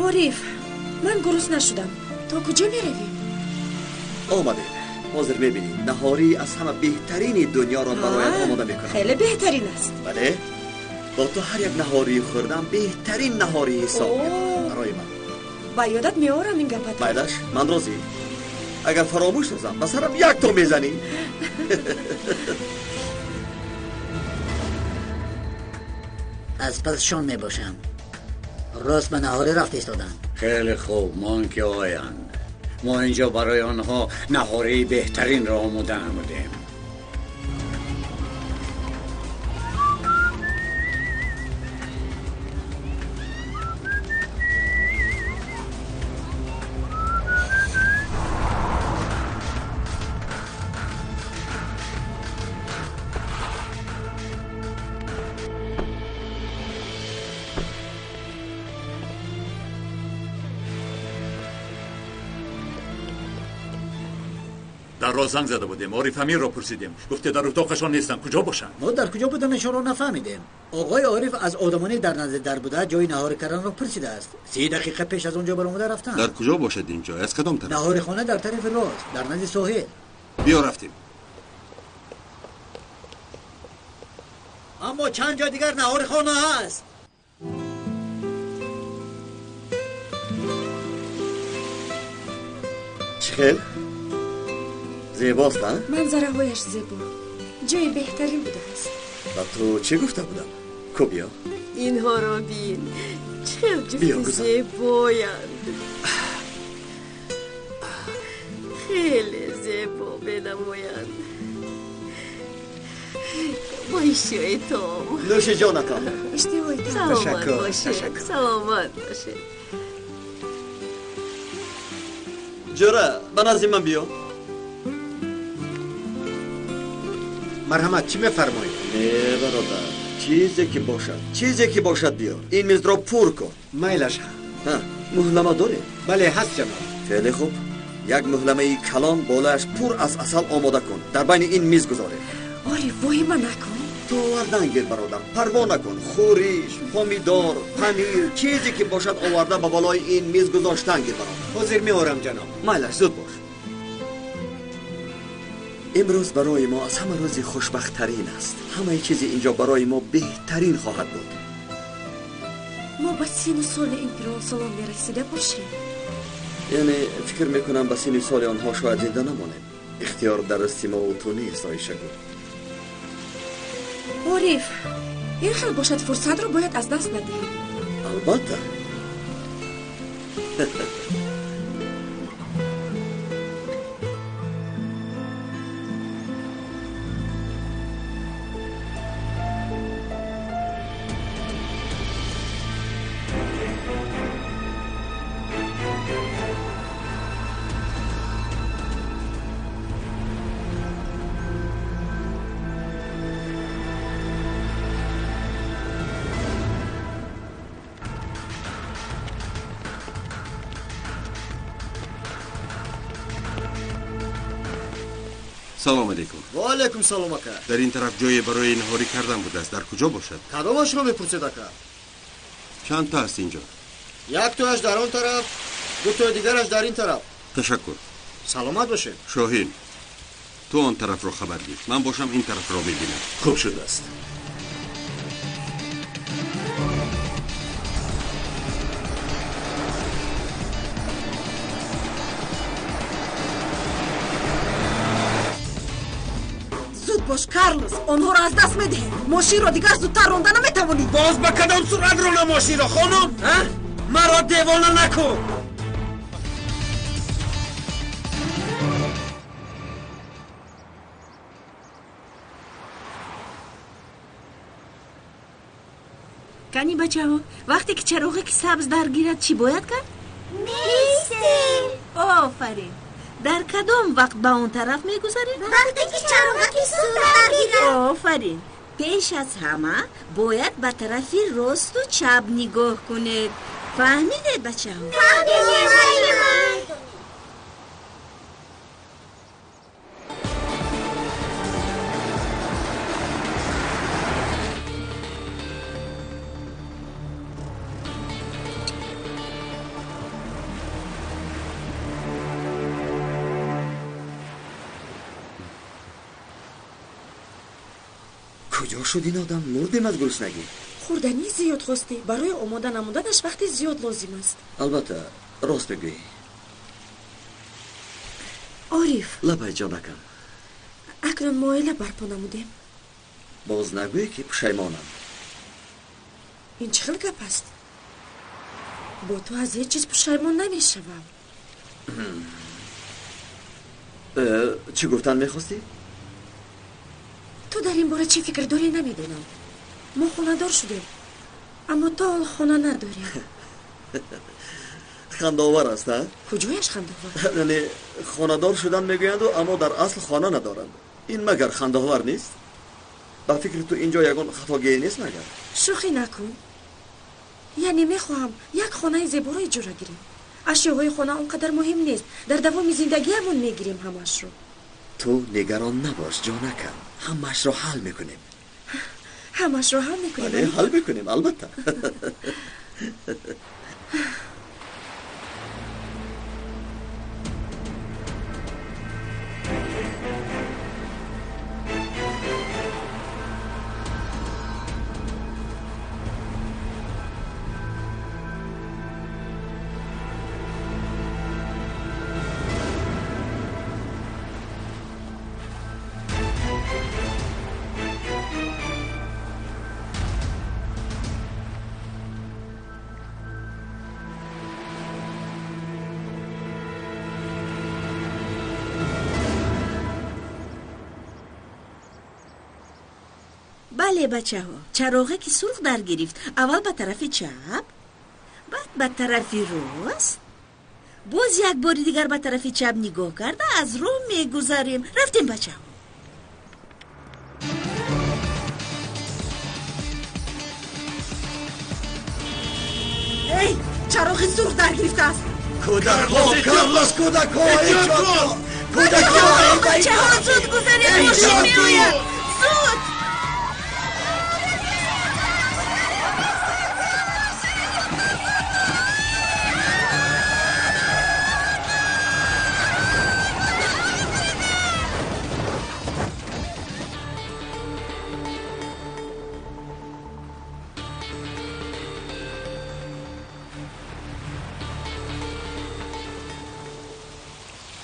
عارف من گروس نشدم. تا کجا میرویم؟ آمدیم. حاضر ببینید نهاری از همه بهترین دنیا را برای آماده میکنم. خیلی بهترین است. بله. با تو هر یک نهاری خوردم بهترین نهاری حساب میکنم برای من. با یادت میارم این گپت. مایلش من راضی. اگر فراموش شدم به سرم یک تا میزنی. از پسشان میباشم. راست به نهاری رفت ایستادن. خیلی خوب، ما که آیند. ما اینجا برای آنها نهاری بهترین را آماده نمودیم. در راه زنگ زده بودیم. عارف امیر را پرسیدیم. گفته در اتاقشان نیستن. کجا باشن؟ ما در کجا بودنشان را نفهمیدیم. آقای عارف از آدمانی در نزد در بوده جای نهار کردن را پرسیده است. 30 دقیقه پیش از اونجا برآمده رفتن. در کجا باشد اینجا؟ از کدام طرف؟ نهار خانه در طرف راست در نزد ساحل. بیا رفتیم. اما چند جا دیگر نهار خانه هست. چخیل؟ زیباست نه؟ منظره هایش زیبا. جای بهترین بوده است. و تو چه گفته بودم؟ کو بیا. اینها را بین. چه جفت زیبایند. خیلی زیبا بنمایند. بایشی تو. نوش جانتا. اشتباهی تو. سلامت باشه. سلامت باشه. جوره به نزد من بیا. مرحمت چی میفرمایید؟ نه برادر، چیزی که باشد بیار. این میز را پر کن. میلش ها، مهلمه داری؟ بله هست جناب. خیلی خوب. یک مهلمه کلان بالایش پر از عسل آماده کن. در بین این میز گذاری. آره وای من نکن. تو آوردن گیر برادر. پروا نکن. خوریش، پامیدار، پنیر، چیزی که باشد آورده به بالای این میز گذاشتن گیر برادر. حاضر میارم جناب. میلش زود باش. امروز برای ما از همه روزی خوشبخت‌ترین است. همه چیز اینجا برای ما بهترین خواهد بود. ما به سین سال این پیران سالان میرسیده باشیم. یعنی فکر میکنم به سین سال آنها شاید زنده نمانیم. اختیار در دست ما و تو نیست آیشه گل. عارف این خیلی باشد فرصت رو باید از دست ندهیم. البته. سلام علیکم. و علیکم سلام اکا. در این طرف جایی برای نهاری کردن بوده است. در کجا باشد؟ کدامش رو میپرسید اکا؟ چند تا است اینجا؟ یک تاش در آن طرف، دو تا دیگرش در این طرف. تشکر. سلامت باشه. شاهین تو آن طرف رو خبر گیر. من باشم این طرف رو ببینم. خوب شده است. باش کارلوس، آنها را از دست میدهیم. ماشین را دیگر زودتر رانده نمیتوانی. باز به کدام سرعت رانم ماشین را خانم؟ مرا دیوانه نکن. کنی بچه ها وقتی که چراغی که سبز درگیرد چی باید کرد؟ میستیم. آفرین. در کدام وقت به اون طرف میگذارید؟ وقتی که چراغکی سبز درگیرد. آفرین. پیش از همه باید به طرفی راست و چپ نگاه کنید. فهمیدید بچه ها؟ فهمیدید. کجا شد این آدم؟ مردیم از گرسنگی. خوردنی زیاد خواستی. برای آماده نمودنش وقتی زیاد لازم است. البته راست بگویی. عارف لبای جانکم، اکنون معایله برپا نمودیم. باز نگویی که پشیمانم. این چه خیلی گپ است؟ با تو از هیچ چیز پشیمان نمیشوم. چی گفتن میخواستی؟ تو در این باره چی فکر داری نمیدونم. ما خانه دار شدیم اما تا حال خانه نداریم. خنداور است ها؟ کجایش خنداور؟ یعنی خانه دار شدن میگویند اما در اصل خانه ندارند. این مگر خنداور نیست؟ با فکر تو اینجا یگان خطاگیری نیست مگر؟ شوخی نکن. یعنی میخواهم یک خانه زیبا را اجاره گیریم. اشیاهای خانه اونقدر مهم نیست. در دوام زندگیمون میگیریم همش رو. تو نگران نباش جانکم، همش رو حل میکنیم. همش رو حل میکنیم؟ بله حل میکنیم البته. بله بچه ها، چراغه که سرخ در گرفت. اول به طرف چپ، بعد به طرف راست، باز یک بار دیگر به طرف چپ نگاه کرده از راه میگذاریم. رفتیم بچه ها. ای چراغ سرخ در گرفته است. کودکو کارلوس کودکو بچه ها زود گذاریم، ماشین میآید. زود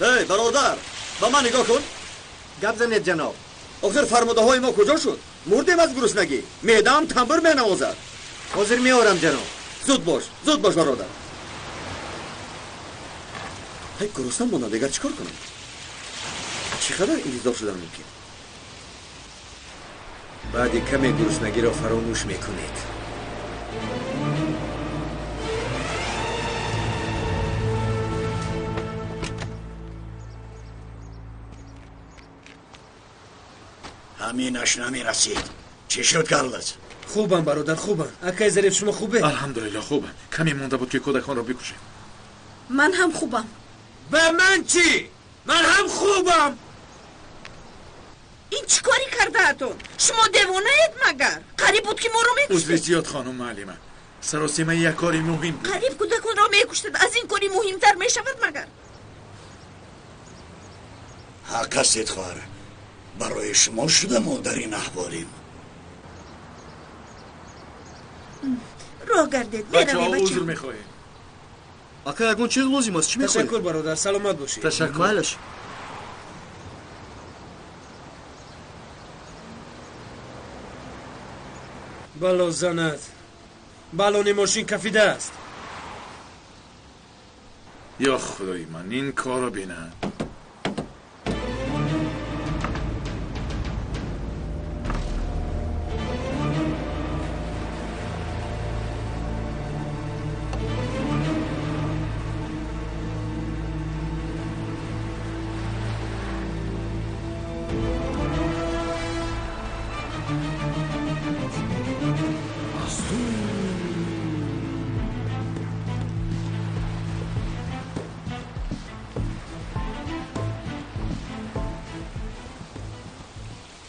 ای برادر با من نگاه کن. گپ زنید جناب. آخر فرموده های ما کجا شد؟ مردیم از گرسنگی. معده‌ام تنبور مینوازد. حاضر میآورم جناب. زود باش برادر. هی گرسنه مونده دیگر چیکار کنم؟ چقدر انتظار شدن ممکن؟ بعد کمی گرسنگی را فراموش میکنید. همینش نمیرسید. چی شد کارلوس؟ خوبم برادر، خوبم. اکای ظریف شما خوبه؟ الحمدلله خوبم. کمی مونده بود که کودکان را بکشیم. من هم خوبم. به من چی؟ من هم خوبم. این چی کاری کرده اتون؟ شما دیوانه اید مگر؟ قریب بود که ما رو میکشتید. عذر زیاد خانم معلمه. سراسیمه یک کاری مهم بود. قریب کودکان را میکشتید. از این کاری مهمتر میشود مگر؟ حق استید خواهر. برای شما شده ما در این احوالیم. راه گردید. بچه ها میرویم عذر میخواهیم. اکا یکون چیز لازم است؟ چی میخواهی؟ تشکر برادر، سلامت باشی. تشکر. مالش. بلا زند. بالون ماشین کفیده است. یا خدای من این کار رو بینه.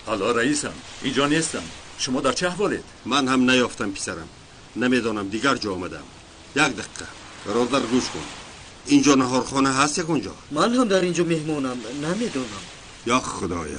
حالا رئیسم اینجا نیستم. شما در چه احوالید؟ من هم نیافتم پسرم. نمیدانم دیگر جا آمدم. یک دقیقه برادر گوش کن. اینجا نهارخانه هست یک اونجا؟ من هم در اینجا مهمونم. نمیدونم. یا خدایا.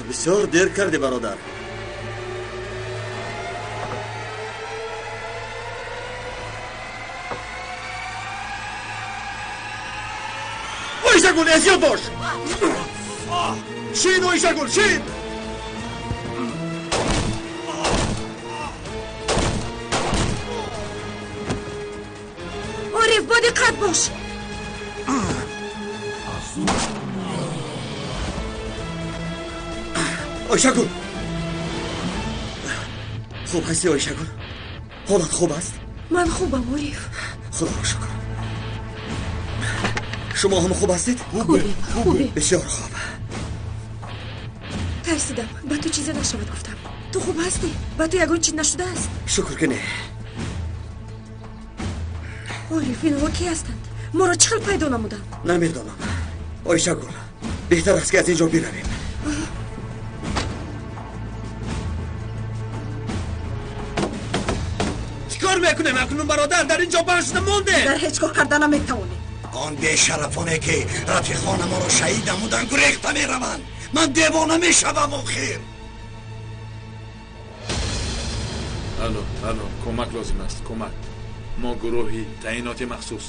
بسیار دیر کردی برادر. اویشگل احتیاط باش. شین اویشگل شین. عارف با دقت باش. اویشگل خوب هستی اویشگل؟ حالت خوب است؟ من خوبم عارف. خدا را شکر. شما هم خوب هستید؟ خوبه. بسیار خوب. ترسیدم با تو چیزی نشود گفتم. تو خوب هستی؟ با تو یگون چیز نشده است؟ شکر که نه. عارف اینها کی هستند؟ ما را چخل پیدا نمودند؟ نمیدانم. اویشگل بهتر است که از اینجا برویم. چیکار میکنیم اکنون برادر؟ در اینجا باشده مونده. در هیچ کار کردن نمیتوانی. آن بیشرفانه که رفیقان ما را شهید نمودن گریخته میروند. من دیوانه میشوم آخر. الو کمک لازم است. کمک. ما گروهی تعیینات مخصوص.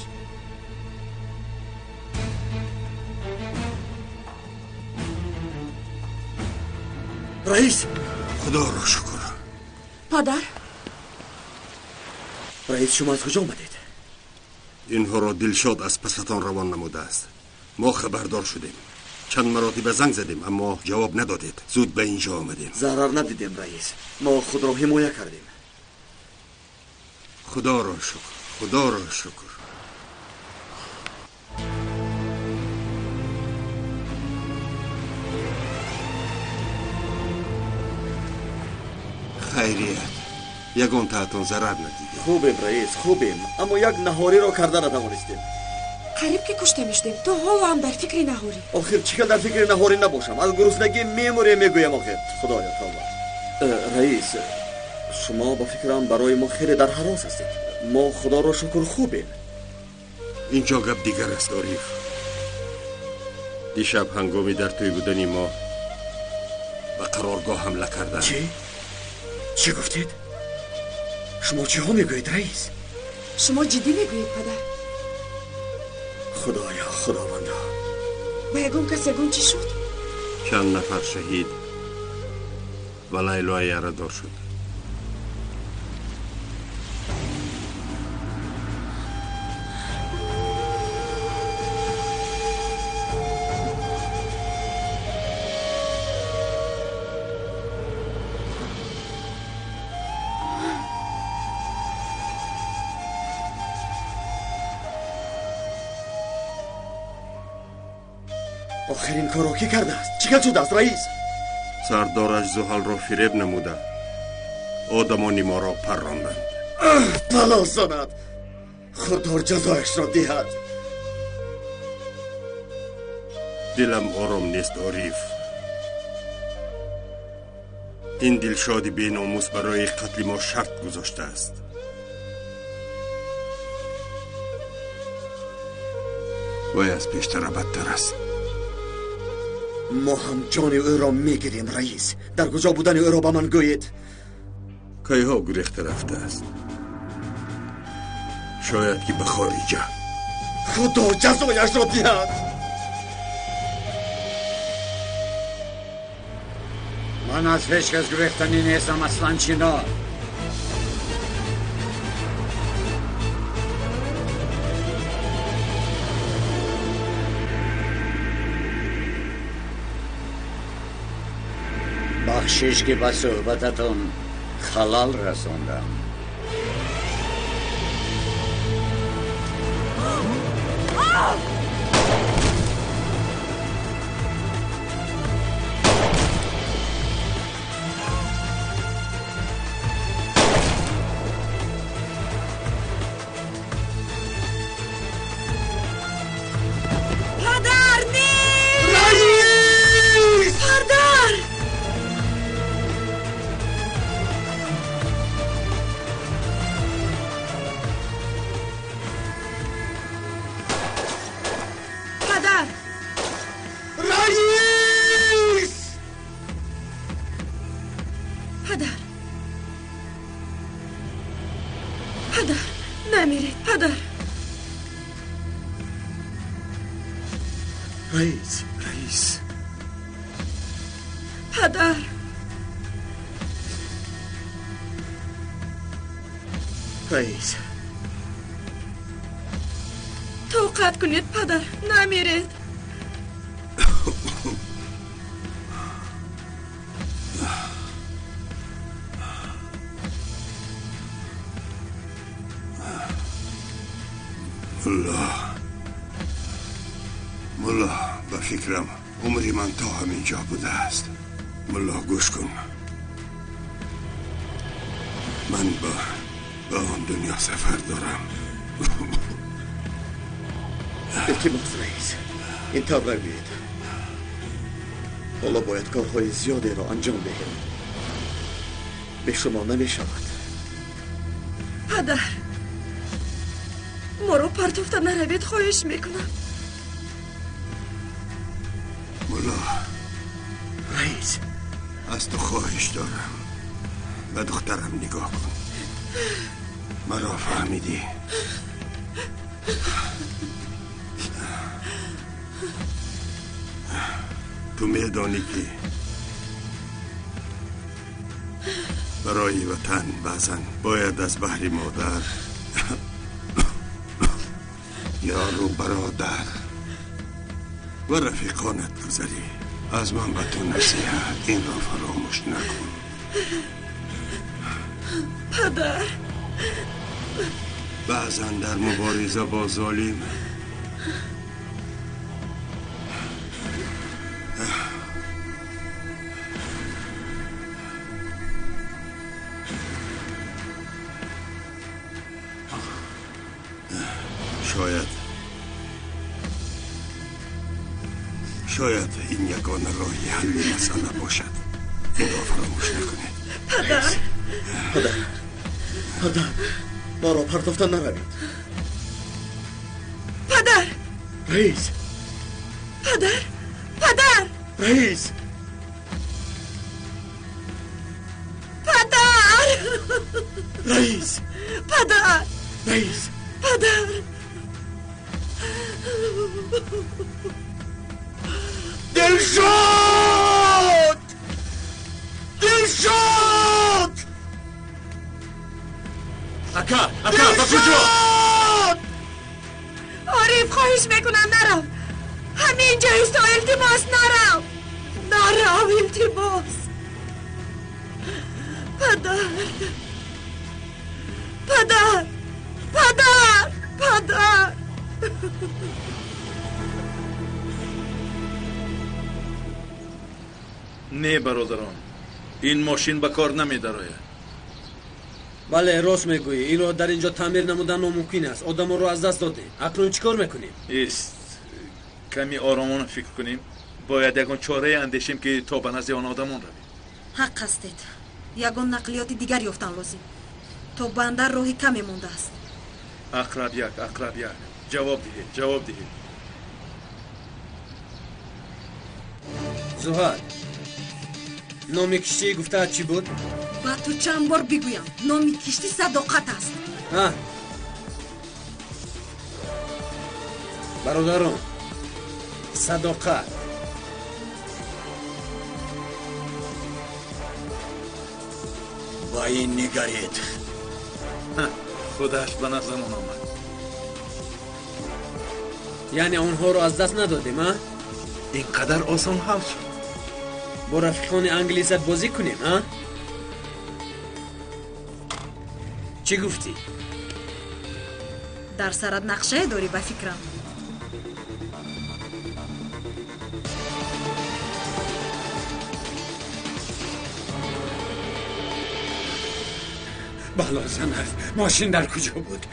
رئیس خدا را شکر. پدر رئیس شما از کجا آمدید؟ اینها را دلشاد از پستان روان نموده است. ما خبردار شدیم. چند مراتب زنگ زدیم اما جواب ندادید. زود به اینجا آمدیم. ضرر ندیدیم رئیس. ما خود را حمایه کردیم. خدا را شکر. خدا را شکر. خیریت. یگان تحتون ضرر ندیدیم. خوبیم رئیس خوبیم، اما یک نهاری را کرده نتوانستیم. قریب که کشته میشدیم تو ها هم در فکر نهاری. آخر چیکار در فکر نهاری نباشم؟ از گرسنگی میگویم آخر. خدایا تعالی. رئیس شما با فکرم برای ما خیلی در حراس هستید. ما خدا را شکر خوبیم. اینجا گپ دیگر است عارف. دیشب هنگامی در توی بودنی ما به قرارگاه حمله کردن. چی گفتید؟ شما چی ها میگوید رئیس؟ شما جدی میگویید پدر؟ خدایا خداوندا. با یگون کس یگون چی شد؟ چند نفر شهید و لیلا یاردار شد. آخرین کارو کی کرده است؟ چیکار شده است رئیس؟ سردارش زحل را فریب نموده آدمانی ما را پراندند. بلا زند. خدا جزایش را دهد. دلم آرام نیست عارف. این دلشادی بی ناموس برای قتل ما شرط گذاشته است. وای از پیشتر بدتر است. ما هم جان او را میگیریم رئیس. در کجا بودن او را به من گویید؟ کایها گریخته رفته است. شاید که به خارجه. خدا جزایش را دهد. من از هیچ کس گریختنی نیستم اصلا چینا. بخشش که به صحبتتون خلال رسوندم. پدر نیست! رئیس! پدر! پدر. رئیس. پدر. رئیس. توقف کنید پدر، نمیرید. ملا به فکرم عمری من تا همینجا بوده است. ملا گوش کن، من با آن دنیا سفر دارم. التماس رئیس، اینطور روید. حالا باید کارهای زیادی را انجام دهیم. به شما نمی شود. پدر، ما رو پرتوفته نروید، خواهش میکنم. ملا رئیس، از تو خواهش دارم، به دخترم نگاه کن. مرا فهمیدی؟ تو میدانی که برای وطن بعضن باید از بحر مادر یار و برادر و رفیقانت گذری. از من به تو نصیحت، این را فراموش نکن. پدر، بعضا در مبارزه با ظالم شاید این یگانه راهی حل مسئله باشد. این را فراموش نکنید. پدر، ما را پرتوفته نروید. پدر. رئیس. پدر. رئیس. پدر. رئیس. پدر. رئیس. پدر. دلشاد. اکا با کجا؟ عارف، خواهش میکنم نرو. همینجا است. التماس نرو التماس. پدر. نه برادران، این ماشین به کار نمی‌دراید. بله راست میگویی. این را در اینجا تعمیر نمودن ناممکن است. آدم رو از دست دادیم. اکنون چیکار میکنیم؟ است کمی آرامانه فکر کنیم. باید یکان چاره اندیشیم که تا به نزد آن آدمان رویم. حق هستید. یگان نقلیات دیگر یافتن لازم. تا بندر راهی کمی مونده است. اقرب یک. جواب دهید. زهر، نام کشتی گفته چی بود؟ با تو چند بار بگویم. نام کشتی صداقت است. برادران، صداقت. با این نگرید. خودش به نظرمان آمد. یعنی اونها رو از دست ندادیم ها؟ اینقدر آسان حل شد. با رفیقان انگلیست بازی کنیم ها؟ چی گفتی؟ در سرت نقشه داری به فکرم. بالا زند. ماشین در کجا بود؟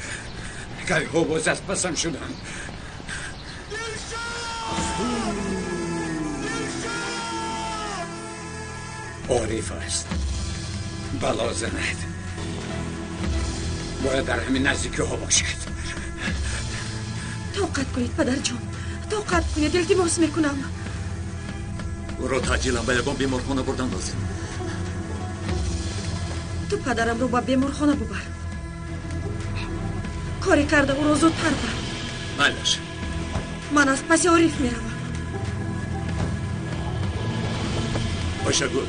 گاهی ها باز از پسم شدن. عارف است. بالا زند. باید در همین نزدیکی ها باشد. توقف کنید پدر جان. توقف کنید، التماس میکنم. او را تاجیلا به یگان بیمارخانه بردن لازم. تو پدرم رو با بیمارخانه ببر. کاری کرده او را زودتر بر. مالش من از پس عارف میروم باشه گل.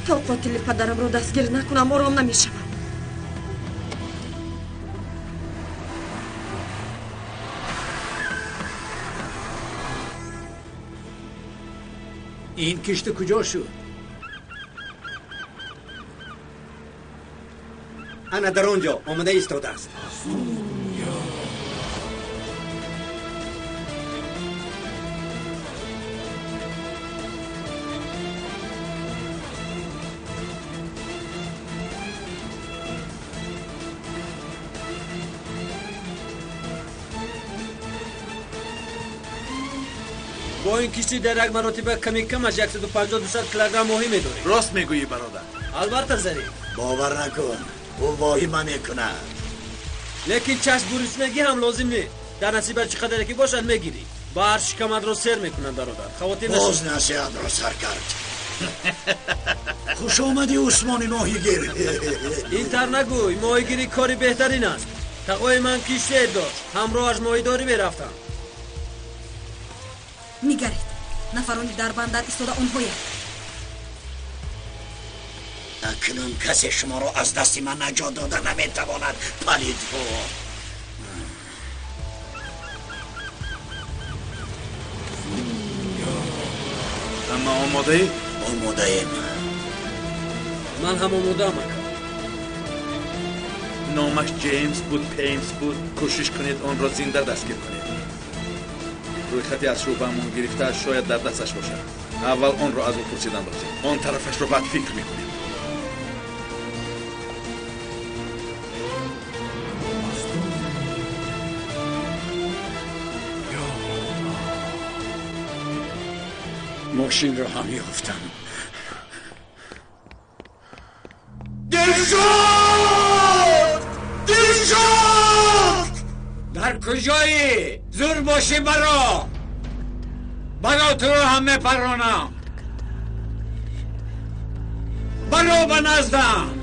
تا قاتل پدرم را دستگیر نکنم آرام نمیشوم. این کشت کجا شد؟ انا در آنجا آمده ایستاده است. با این کشتی در یک مراتبه کمی کم از 150-200 کیلوگرم ماهی می‌داریم. راست میگویی برادر. البته زری. باور نکن او واهمه میکنه. لیکن چشم گریزنگی هم لازم نیست. در نصیبت چقدر که باشد میگیری. با هر شکمت رو سر میکنن برادر. خواتین باز نصیحت را سر کرد. خوش آمدی عثمان ماهیگیر. این تر نگوی، ماهیگیری کاری بهترین است. تقوی من کشتی داشت، همراهش ماهیداری میرفتم. نگرید، نفرانی در بندر ایستاده آنهایند. اکنون کسی شما را از دست من نجات داده نمیتواند پلید ها. اما آماده ای؟ آماده ایم. من هم آماده ام. نامش جیمز بود، پیمز بود. کوشش کنید آن را زنده دستگیر کنید. روی خطی از شعبه‌مون گرفته شاید در دستش باشد. اول آن را از او پرسیدن لازم. آن طرفش را بعد فکر میکنیم. ماشین را هم یافتم. دلشاد! دلشاد! در کجایی؟ زور باشی برا تو رو هم میپرانم. برا به نزدم.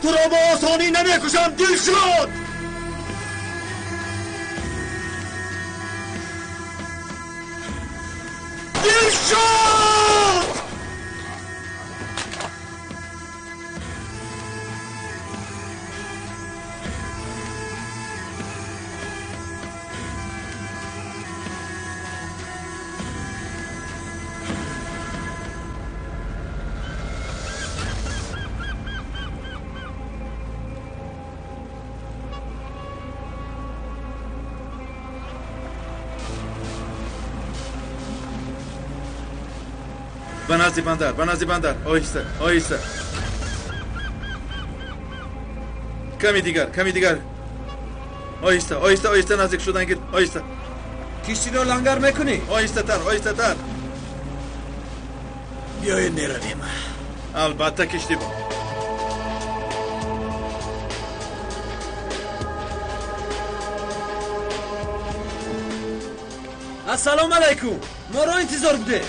تو را با آسانی نمیکشم دلشاد! دلشاد! به نزد بندر. آهسته. کمی دیگر. آهسته نزدیک شدن گیر. آهسته. کشتی رو لنگر میکنی؟ آهسته تر. بیایید میرویم. البته کشتی با. السلام علیکم. ما را انتظار بوده.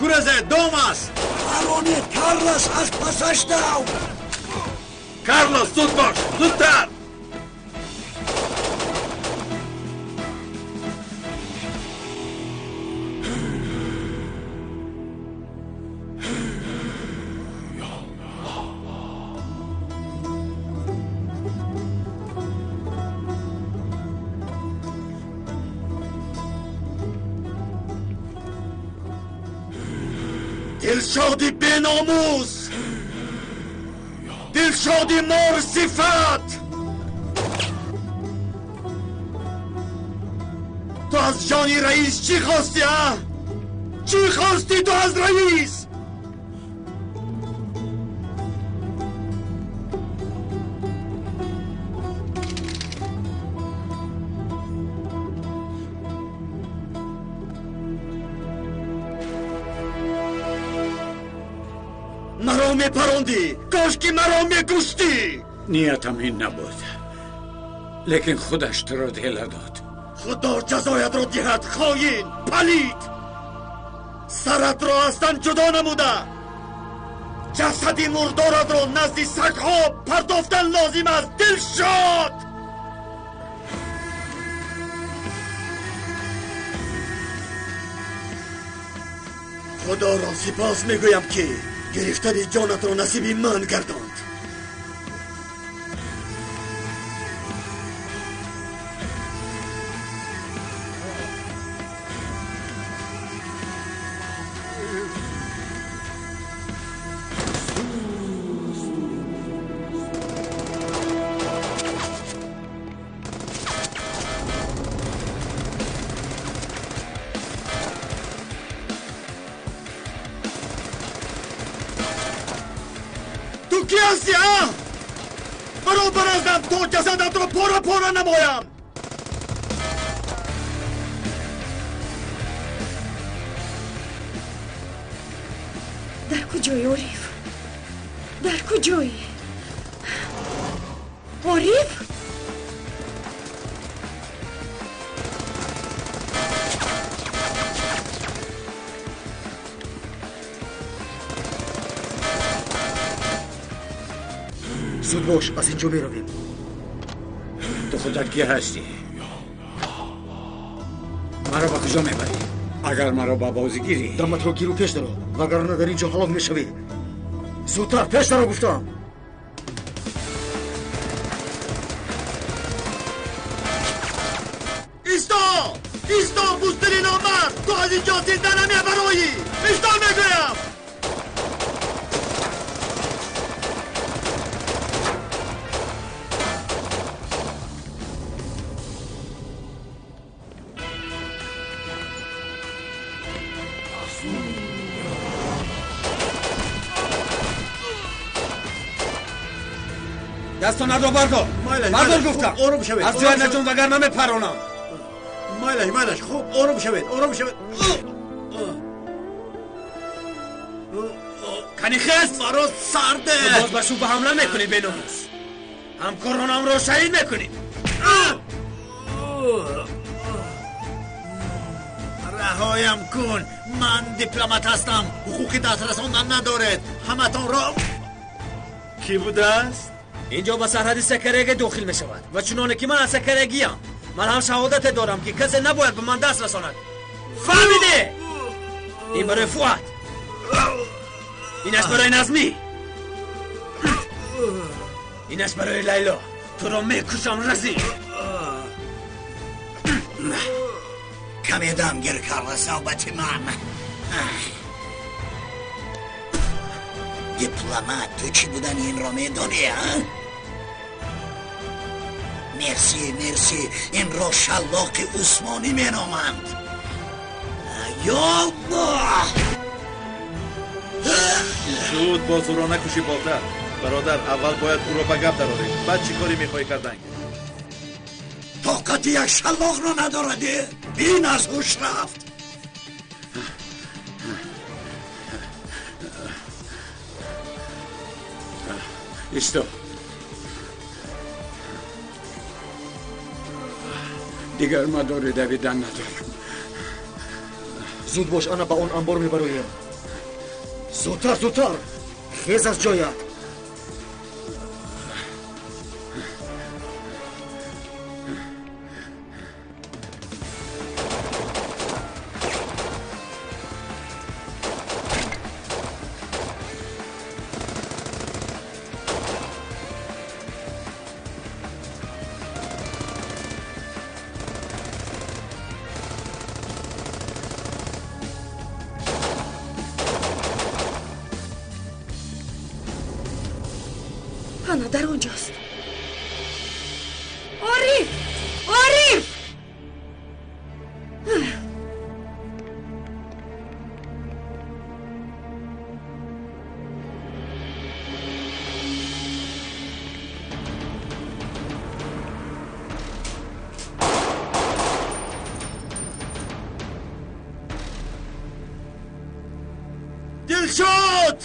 گورزد دوم است. پرانید کارلوس از پسش دو. کارلوس زود باش، زودتر. دلشادی به ناموس، دلشادی مار صفت. تو از جانی رئیس چی خواستی ها؟ چی خواستی تو از رئیس؟ مرا میپروندی، کاش که مرا میکشتی. نیتم این نبود، لیکن خودش تو را دل داد. خدا جزایت را دهد خائن پلید. سرت را از تن جدا نموده، جسدی مردارت را نزد سگها پرداختن لازم است. دلشاد خدا را سپاس میگویم که گرفتن جانت را نصیب من گرداند. تو کی هستی ها؟ برابر ازم تو جسدت رو پارا پارا نمایم. در کجایی عارف؟ در کجایی؟ عارف؟ زود باش، از اینجا میرویم. تو خودت کی هستی؟ مرا با کجا میبری؟ اگر مرا با بازی گیری دمت رو گیرو پیش درو، وگرنه در اینجا هلاک میشوی. زودتر پیش درو گفتم. ایستا ایستا بوستری نامرد، تو از اینجا زنده نمیبرایی. ایستا میگویم. دستو ندو بردار. بردار گفتم. آروم شوید. از جای نجون وگرنه میپرونم. مایلش خوب آروم شوید. کنی خست مرا سرده. باز بشو به حمله میکنی بیناموس. همکارانم رو شهید میکنی. رهایم کن، من دیپلمات هستم. حقوقی دست رساندن ندارد. همتان را کی بوده است؟ اینجا به سرحد سکرگه داخل می شود و چنانه که من از سکرگی هم، من هم شهادت دارم که کسی نباید به من دست رساند. فهمیده؟ این برای فؤاد، اینش برای نظمی، اینش برای لیلا. تو را میکشم رزی. کمی دمگیر کرده صحبت من. دیپلمات، تو چی بودن این را میدونی ها؟ مرسی این را شلاق عثمانی مینامند. یا الله. زود باز او را نکشی بالتر. برادر، اول باید او را به گپ درآوریم، بعد چی کاری میخوای کردن؟ طاقت یک شلاق را ندارد. این از هوش رفت. ایستا. دیگر ما دور دویدن نداریم. زود باش، انا با اون انبار میبرویم. زودتر خیز از جایت. در اونجاست. عارف! عارف! دلشاد!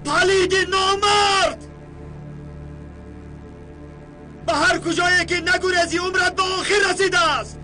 پلید نامرد! به هر کجایی که نگریزی عمرت به آخر رسیده است.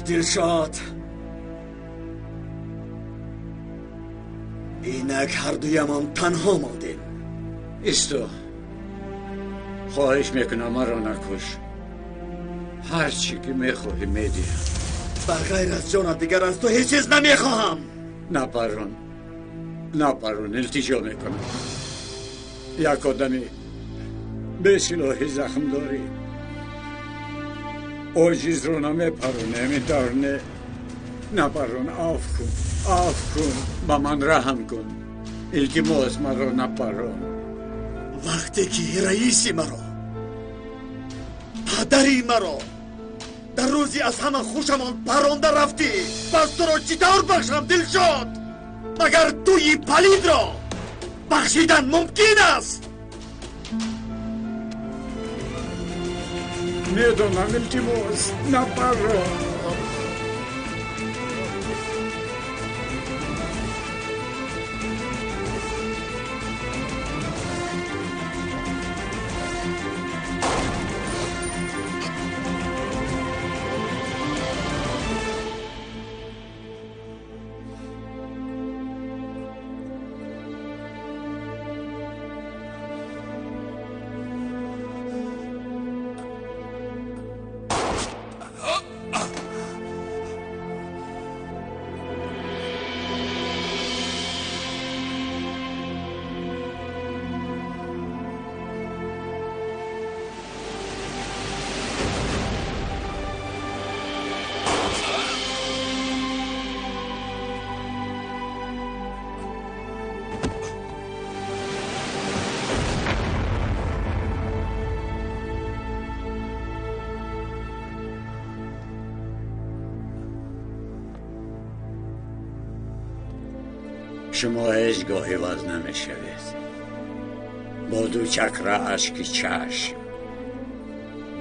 دلشاد اینک هر دویمان تنها ماندیم. ایستو، خواهش میکنم مرا نکش. هر چی که میخواهی میدیم. بغیر از جانت دیگر از تو هیچ چیز نمیخواهم. نپرون، نپرون، التجا میکنم. یک آدمی به سلاحی زخم داری، عاجز رو نمیپرونه، میدارنه. نپرون، آف کن، با من رحم کن. التماس مرا نپرون. وقتی که رئیسی مرا، پدری مرا در روزی از همه خوشمان پرانده رفتی، پس تو را چطور بخشم دلشاد؟ مگر توی پلید را بخشیدن ممکن است؟ میدونم التماس، نپرون. شما هیچگاه عوض نمیشوید. با دو چکره اشک چشم،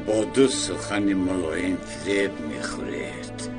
با دو سخن ملایم فریب میخورید.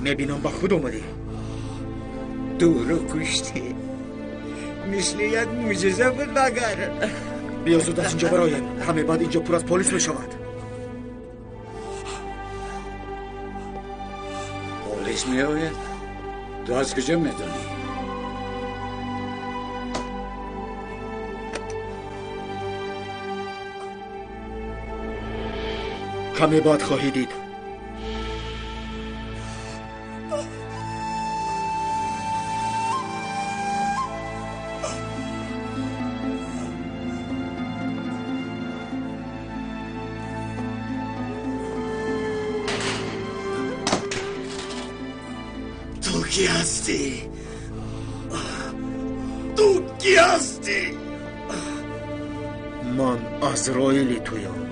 میبینم با خود اومدی. دورو کشتی، مثل یک معجزه بود مگر. بیا زود از اینجا برایم، همه بعد اینجا پر از پلیس میشود. پلیس میآید؟ تو از کجا میدونی؟ همه بعد خواهی دید. کی هستی؟ تو کی هستی؟ من عزرائیل تویم.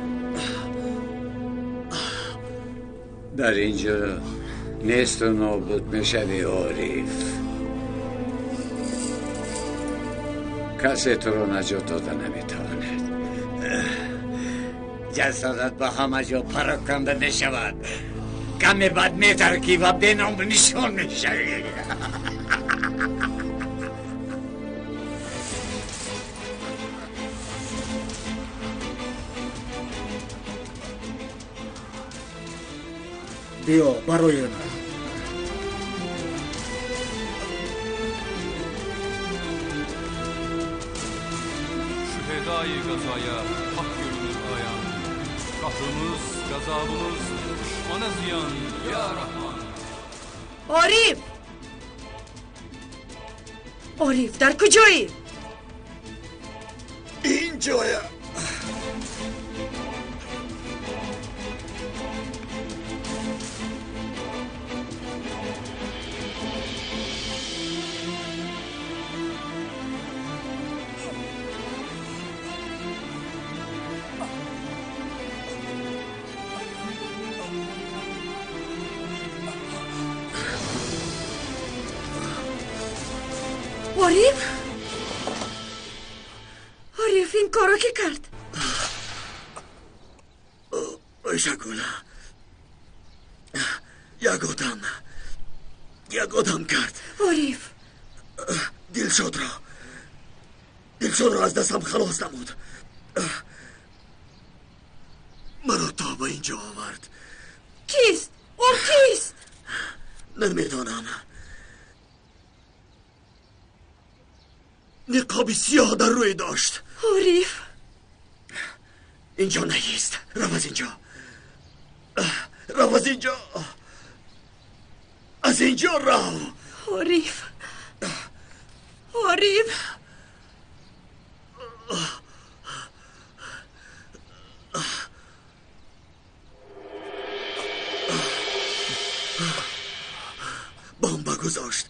در اینجا نیست و نابود میشوی عارف. کسی تو رو نجات داده نمیتواند. جسدت به همه جا پراکنده میشود. کم بعد میترکی و به نام نشان میشوی. بیا برای من. Şühedai gazaya hak görünür ayan. Kahrımız, gazabımız düşmana ziyan ya Rahman. عارف عارف در کجایی؟ اینجایا. عارف عارف این کارو که کرد؟ شکولا یک آدم کرد. عارف دلشاد را از دستم خلاص نمود. مرا تا به اینجا آورد. کیست؟ اون کیست؟ نمیدانم. نقابی سیاه در روی داشت. عارف اینجا نیست. رو از اینجا. رو از اینجا. از اینجا رو. عارف عارف بام بگذاشت.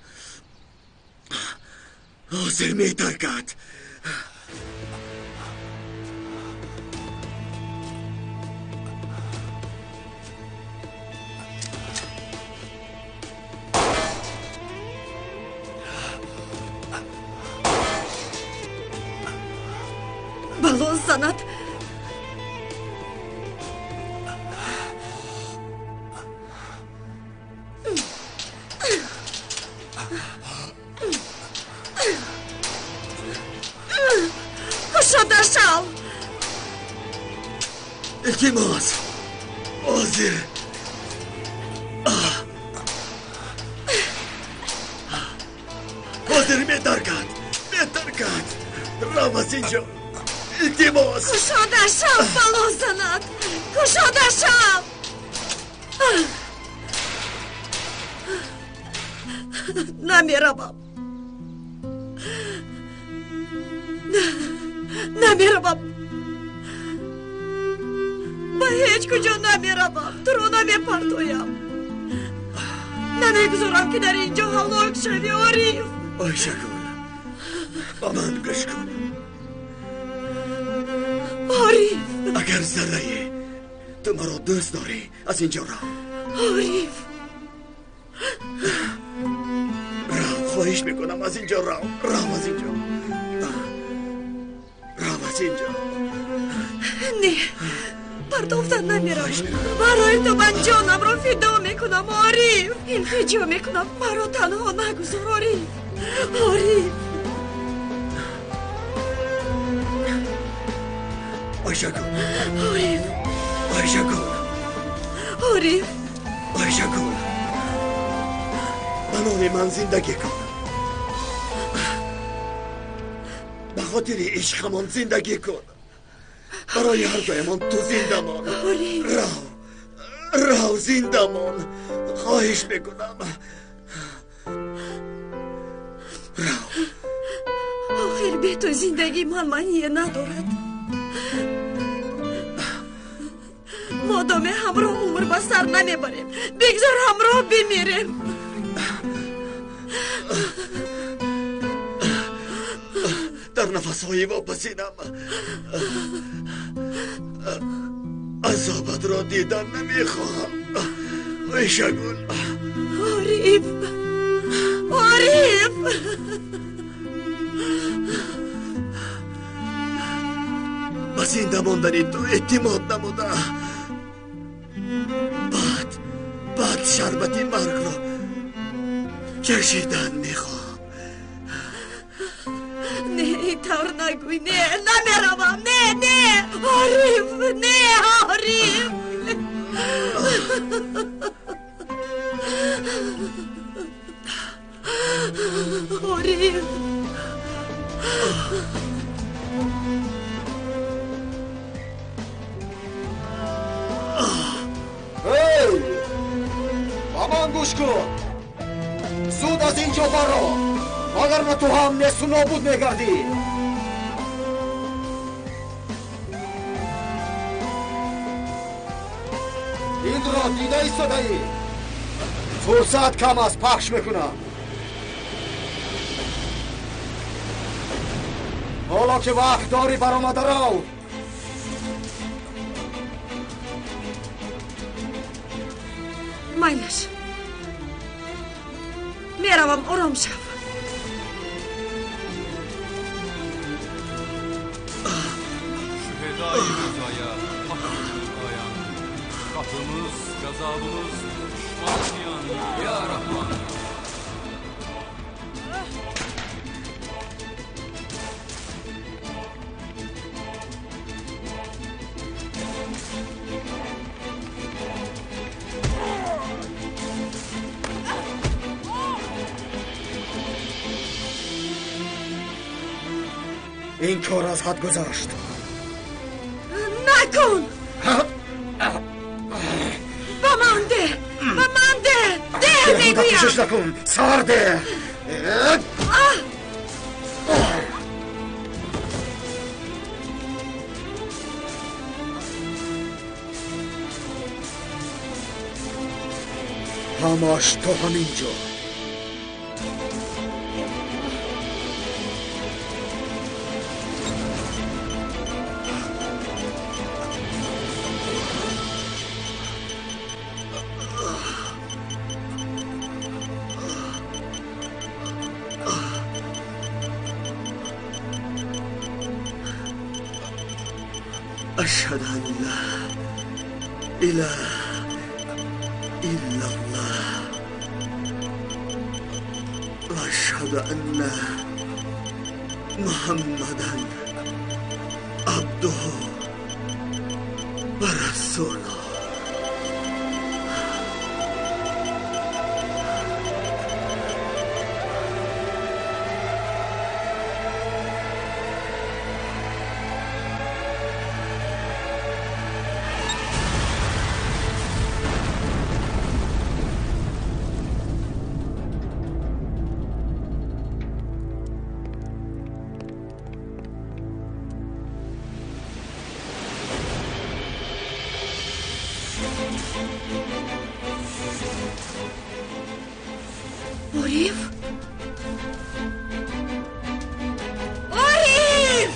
حاضر می ترکد. balon sanat کشاده شو. التماس حاضر. حاضر می ترکد. رو از اینجا. التماس کشاده شو balon sanat. کشاده شو. نمیروم. نمیروم. با هیچ کجا نمیروم. تو رو نمیپرتویم. نمیگذارم که در اینجا هلاک شوی عارف. شکولا با من گوش کن. عارف اگر ذره تو مرا دوست داری از اینجا رو. عارف خواهش میکنم از اینجا رو از اینجا. رو از اینجا. نه پردافتن نمیرم. برای تو من جانم را فدا میکنم عارف. التجا میکنم مرا تنها نگذار عارف. عارف آیشا کن. عارف آیشا کن. عارف آیشا کن. بنای من زندگی کن. به خاطر عشقمان زندگی کن. برای هر دویمان تو زنده مان. رو زنده مان. خواهش میکنم. رو آخر به تو زندگی من معنی ندارد. مادام همراه عمر با سر نمیبریم. بگذار همراه بمیریم. در نفس‌های واپسینم عذابت را دیدن نمیخواهم. ایشگل عارف به زنده ماندنی تو اعتماد نموده. بعد شربتی مرگ را کشیدن میخوام. نه اینطور نگوی. نه نمیروم. نه عارف. نه عارف. عارف با من گوش کن. زود از اینجا برو، وگرنه تو هم نصف نابود میگردی. این را دیده ایستاده ای. فرصت کم است، پخش میکنم. حالا که وقت داری برآمده رو. میلش میروم. آرام شو. Şühedai rızaya hakkımız ayan, kahrımız, gazabımız düşman ziyan, ya Rahman. این کار از حد گذشت. نکن. با من ده. ده میگویم. کشش نکن. سر ده. هماش تو همینجا. أشهد أن لا إله إلا الله وأشهد أن محمدا عبده ورسوله. عارف عارف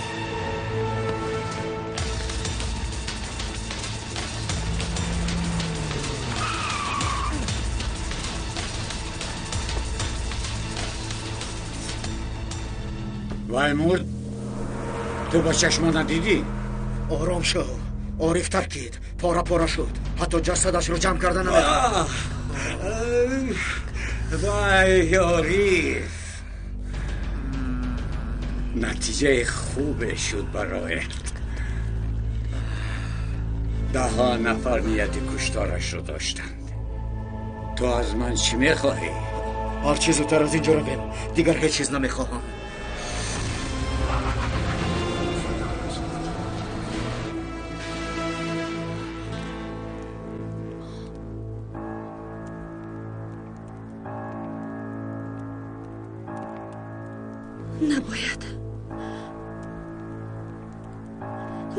وای مرد، تو با چشمان ندیدی؟ آرام شو. عارف ترکید. پاره شد. حتی جسدش رو جمع کردن نمیدن. وای عارف، نتیجه خوبه شد برایت. 10 نفر نیت کشتارش رو داشتند. تو از من چی میخواهی؟ هر چیز زودتر از اینجا رو بیم. دیگر هیچ چیز نمیخواهم.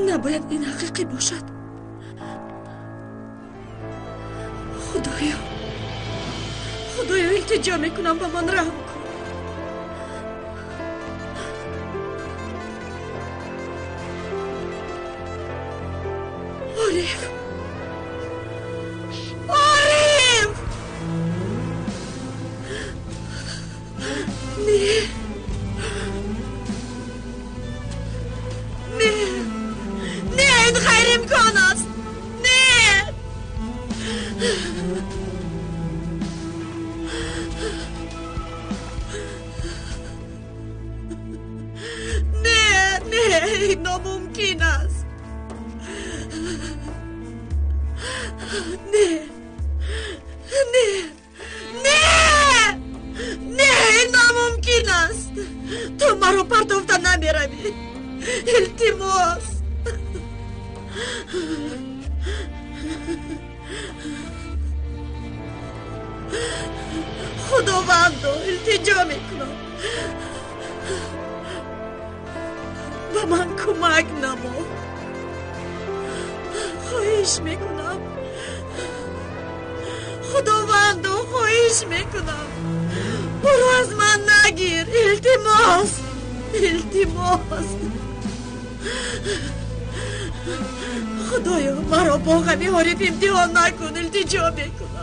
نباید این حقیقی باشد. خدایا التجا میکنم به من رحم کن. عارف عارف نه این خیر امکان است نه این ناممکن است نه این ناممکن است تو مرا پرتافته نمیروی التماس خداوندو التجا میکنم به من کمک نما خواهش میکنم خداوندو خواهش میکنم برو از من نگیر التماس خدایا مرا با غمی حریف امتحان نکن التجا میکنم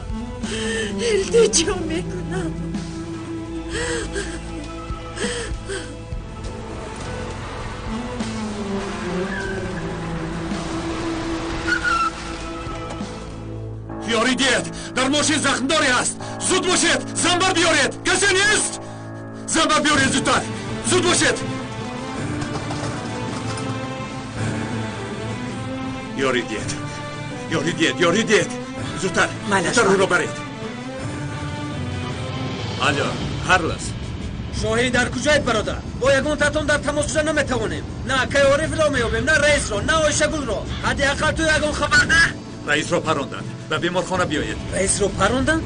بیارید در ماشین زخمداری است زود باشید زنبر بیارید کسی نیست زنبر بیارید زودتر زود باشید یارید زودتر رو برید الو کارلوس شاهین در کجایت برادر با یگان تاتون در تماس شدن نمیتوانیم نه که عارف را میابیم نه رئیس را نه آیشگل را حداقل تو یگان خبر نه رئیس رو پروندن به بیمارخانه بیایید رئیس رو پروندن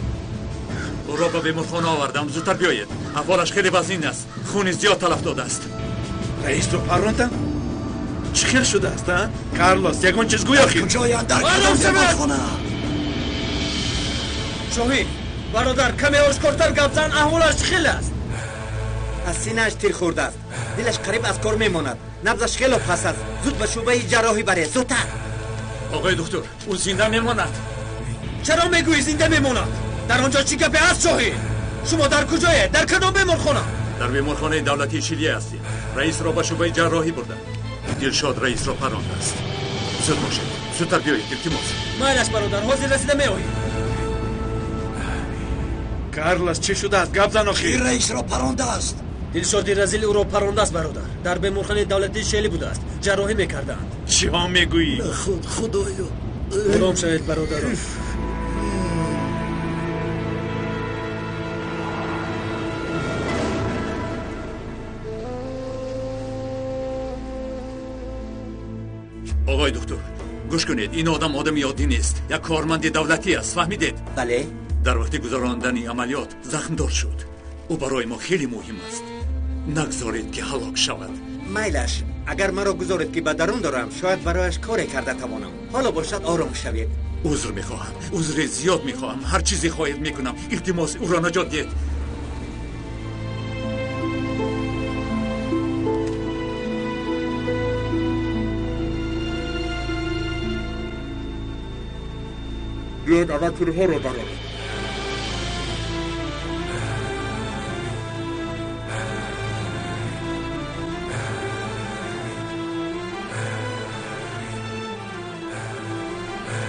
او را به بیمارخانه آوردم زودتر بیایید احوالش خیلی وزین است خون زیاد تلف داده است رئیس رو پروندن چی خیلی شده است کارلوس یگان چیز گوی آخی کجایم در کدام بیمارخانه شاهین برادر کمی آشکارتر گپ زن احوالش خیلی است از سینه‌اش تیر خورده است دلش قریب از کار میماند نبضش خیلی پست است زود به شعبه جراحی برید زودتر آقای دکتر او زنده میماند چرا میگویی زنده میماند در آنجا چی گپی هست شاهین شما در کجایید در کدام بیمارخانه در بیمارخانه دولتی شیلیه هستیم رئیس را به شعبه جراحی بردن دلشاد رئیس را پرانده است زود باشید زودتر بیایید التماس مایلش برادر حاضر رسیده میآیید کارلوس چی شده است گپ زن آخی رئیس را پرانده است دلشادی رزیل او را پرانده است برادر در بیمارخانه دولتی شیلی بوده است جراحی میکردند چی ها میگویی خدایا آرام شوید برادران آقای دکتر گوش کنید این آدم عادی نیست یک کارمند دولتی است فهمیدید بله در وقتی گذراندن عملیات زخمدار شد او برای ما خیلی مهم است نگذارید که هلاک شود میلش اگر مرا گذارید که به درون دارم شاید برایش کاری کرده توانم حالا باشد آرام شوید عذر میخواهم عذر زیاد میخواهم هر چیزی خواهید میکنم التماس او را نجات دهید بیاید اول تورها رو برارید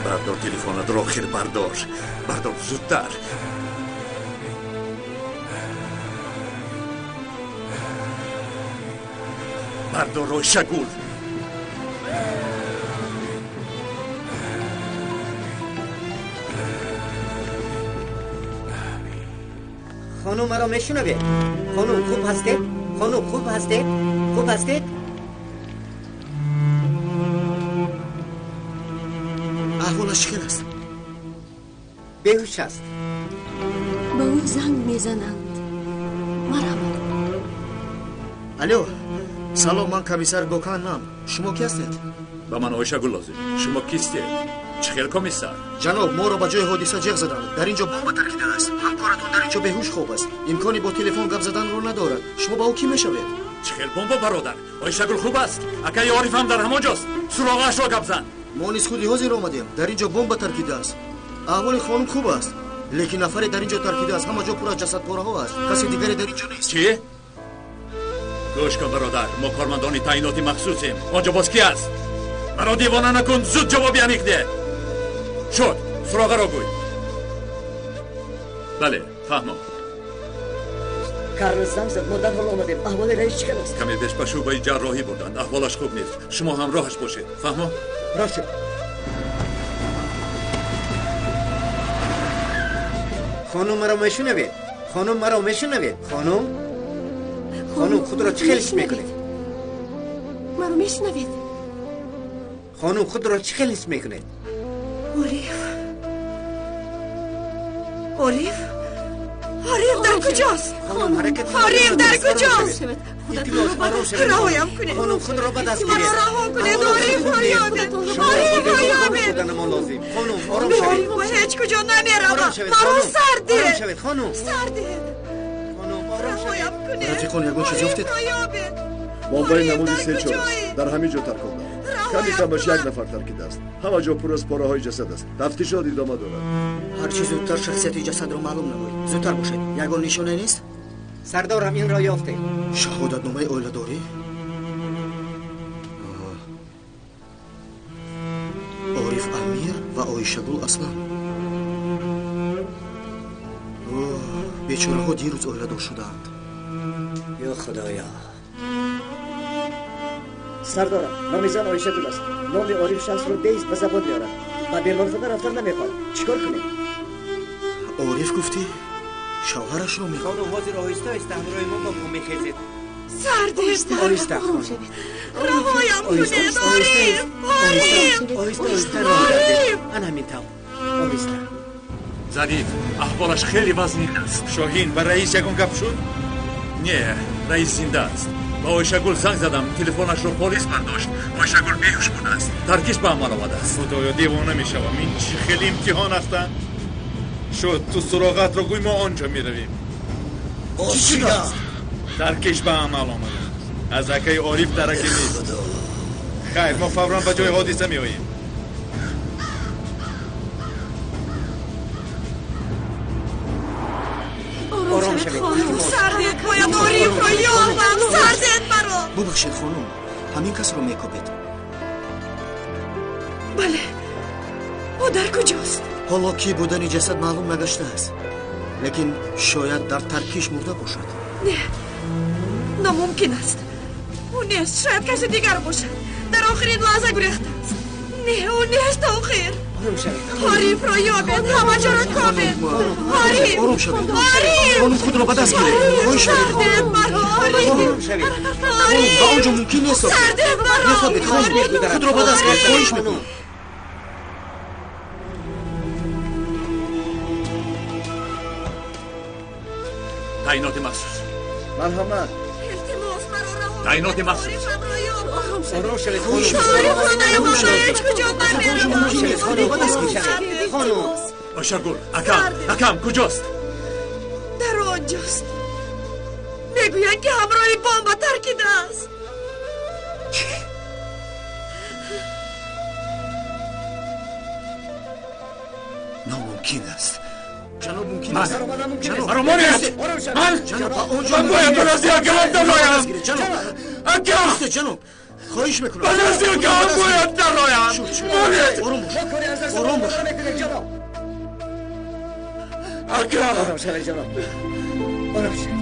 بردار تلفنت را خیر بردار زودتر بردار روی شگول خانم مرا میشنوید خانم خوب هستید خانم خوب هستید احوالش خیلی است بیهوش است به او زنگ میزنند مرحبا الو سلام من کمیسر گوکانم شما کی هستید به من آیشگل لازم شما کیستید چه خیر کمیسر جناب ما را به جای حادثه جغ زدند در اینجا بمب ترکیده است همکارتون در اینجا بیهوش خواب است امکانی با تلفن گپ زدن رو ندارد شما با او کی میشوید چه خیر بمب برادر آیشگل خوب است اگه عارف هم در همانجاست سراغش را گپ زن ما نیز خودی حاضر آمدیم. در اینجا بمب ترکیده است. احوال خانم خوب است، لیکن نفری در اینجا ترکیده است. همه جا پر از جسد پاره ها است. کسی دیگری در اینجا نیست. چی؟ گوش کن برادر، ما کارمندان تعییناتی مخصوصیم. آنجا باز کی است؟ مرا دیوانه نکن، زود جوابی عمیق ده. شد، سراغ را گوی. بله، فهمم. کارلوس زنگ زد، ما در حال آمدیم. احوال رئیس چیکار است؟ کمی پیش به شعبه جراحی بردند. احوالش خوب نیست. شما همراهش باشید. فهمم؟ راست. خانم مرا میشنوید؟ خانم مرا میشنوید؟ خانم خود را چه خیلیش میکنید؟ مرا میشنوید؟ خانم خود را چه خیلیش میکنید؟ عارف در کجاست؟ خانم حرکت عارف در کجاست؟ رهایم کنید. خانم خود را به دست مرا گیرید. رها کنید. عارف را یابید. عارف را یابید. خانم آرام شوید. ما هیچ کجا نمیروم. آرام شوید. مرا سرده. آرام شوید خانم. سرده. خانم آرام شوید. رفیقان یگون چیزی افتید؟ بمبای نمودی 3-4 در همین جا ترکانده. کمی کمش 1 نفر ترکیده است. همه جا پر از پاره های جسد است. تفتیشات ادامه دارد. هر چیز زودتر شخصیت جسد را معلوم نمایید. زودتر باشید. یگان نشانه نیست؟ سردارم این را یافته. شهادت نامه اویله داری؟ عارف امیر و عایشه گل اصلان. بیچاره ها دیروز اویله دار شدند. یا خدایا. سردارم، نام زن عایشه گل است. نام عارف شخص رو دیست به زبان میارد. و به مرفقه رفتن نمیخواد. چیکار کنیم؟ عارف گفتی؟ شوهرش رو میخواد. خانم حاضر آهسته است همراه ما با پا میخیزید. سرده. آهسته خانم. رهایم کنید. عارف. من همین تاو. آهسته. زدید، احوالش خیلی وزنین است. شاهین، به رئیس یکون گپ شد؟ نه، رئیس زنده است. با عایشه گل زنگ زدم، تلفنش رو پلیس برداشت. عایشه گل بیهوش بوده است. ترکیش به عمل آمده است. خدایا دیوانه میشوم. این چی خیلی امتحان هستن؟ شد تو سراغت رو گوی ما آنجا میرویم. چی است؟ ترکش به عمل آمده است. از اکای عارف درکی نیست. خیر، ما فوراً به جای حادثه میاییم. آرام شوید. سردت باید عارف را یابم. سردت مرا. ببخشید خانم، همین کس رو میکوبید. بله. او در کجاست؟ حالا کی بودن جسد معلوم نگشته است، لیکن شاید در ترکیش مرده باشد. نه، ناممکن است. او نیست. شاید کسی دیگر باشد. در آخرین لحظه گریخته است. نه، او نیست. آخر عارف را یابید. همه جا را کامید. عارف. آرام شوید. عارف. خانم خود را به دست گیرید. خواهش سردت مرا. آرام شوید. به آنجا ممکن نیست. سردت مرا. نخوابید خانم. خود را به دست گیرید. خواهش میکنم. تعیینات مخصوص. مرحمت. تعیینات مخصوص. آرام شوید خانم. عایشه گل، اکم کجاست؟ در آنجاست. میگویند که همراه بمب ترکیده است. ناممکن است. جناب ممکن است. جناب آرامانی است. من باید برازی اکم درایم. اکم. جناب خواهش میکنم. برازی اکم باید درایم. آرام باش. آرام باش. اکم. آرام شوید جناب. آرام شوید.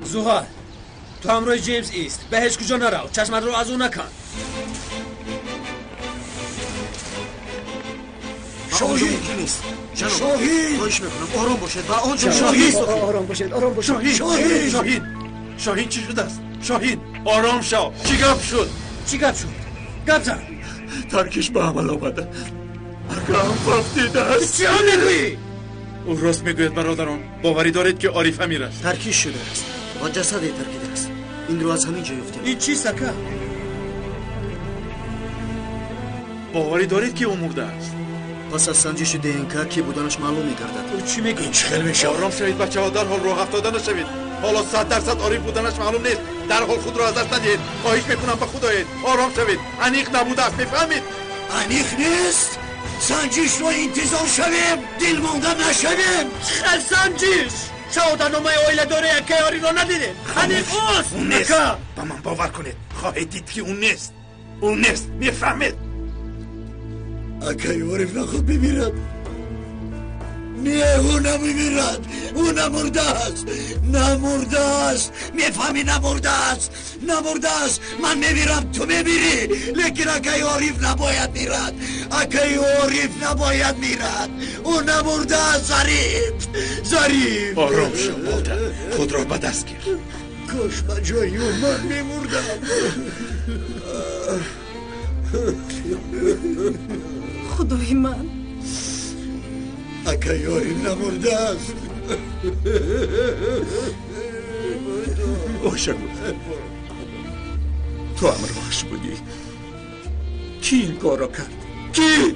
زوهار، تو همراه جیمز ایست. به هیچ کجا نرو. چشمت رو از او نکن. شاهین نیست. شاهین. خواهش میکنم آرام باشید. با آنجا شاهین. آرام باشید. آرام باشید. شاهین چی شده است؟ شاهین آرام شو. چی گپ شد؟ گپ زن. ترکش به عمل آمده. اکم رفتیده است. چی میگویی؟ او راست میگوید برادران. باوری دارید که عارف امیر است. ترکیش شده است و جسد ترکیده است. این رو از همین جا یافتیم. این چی سکه؟ باوری دارید که او مرده است؟ پس از سنجش DNK کی بودنش معلوم میگردد. او چی میگه؟ این چه خیلی میشه؟ آرام شوید بچه ها، در حال راه افتاده نشوید. حالا 100% عارف بودنش معلوم نیست. در حال خود را از دست ندید. خواهش میکنم به خدایت آرام شوید. انیق نبوده است، میفهمید؟ انیق نیست؟ سنجش رو انتظار شویم، دل مانده نشویم. چقدر سنجش؟ شهادتنامه آیله داره اکه آری رو ندیدیم. انیق اوست. اون نیست. با من باور کنید. خواهید دید که اون نیست. اون نیست. میفهمید؟ اکه عارف نخود بمیرد. نه او نمیمیرد، او نمرده است، نمرده است، میفهمی نمرده است، نمرده است. من میمیرم تو میمیری، لیکن اکه عارف نباید میرد، اکه عارف نباید میرد. او نمرده است. ظریف، ظریف. آرام شو مادر، خود را به دست گیر. کاش به جای او من میمردم. خدای من، اکه عارف نمرده است. اوشگو تو امروش بودی. کی این کار را کرد؟ کی؟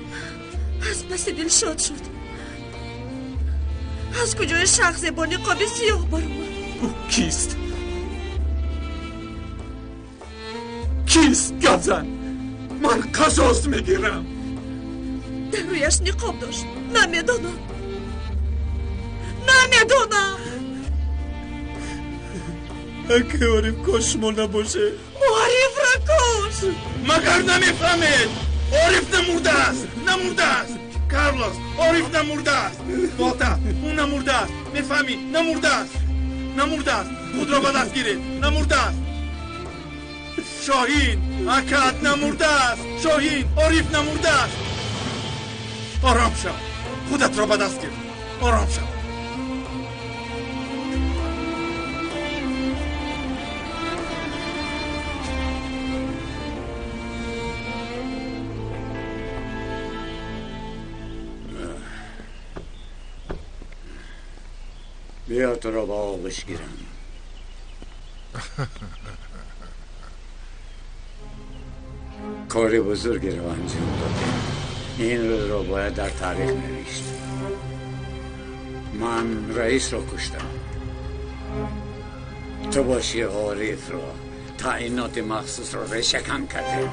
از پس دل شاد شد. از کجای شخص با نقاب سیاه برآمد؟ او کیست؟ کیست گزن؟ من قصاص میگیرم. در رویش نقاب داشت. نمیدانم. نمیدانم. اگه عارف کاش ما نباشه. عارف را کاش. مگر نمیفهمید؟ عارف نمرده است. نمرده است. کارلوس، عارف نمرده است. واتا، اون نمرده است. میفهمی؟ نمرده است. نمرده است. خود را به دست گیرید. نمرده است. شاهین، اکت نمرده است. شاهین، عارف نمرده است. آرام شو. خودت را به دست گیر. آرام شو. بیا تو را با آغوش گیرم. کار بزرگی را انجام دادیم. این روز را باید در تاریخ نوشت. من رئیس را کشتم. تو باشی عارف را، تعیینات مخصوص را ریشه‌کن کردیم.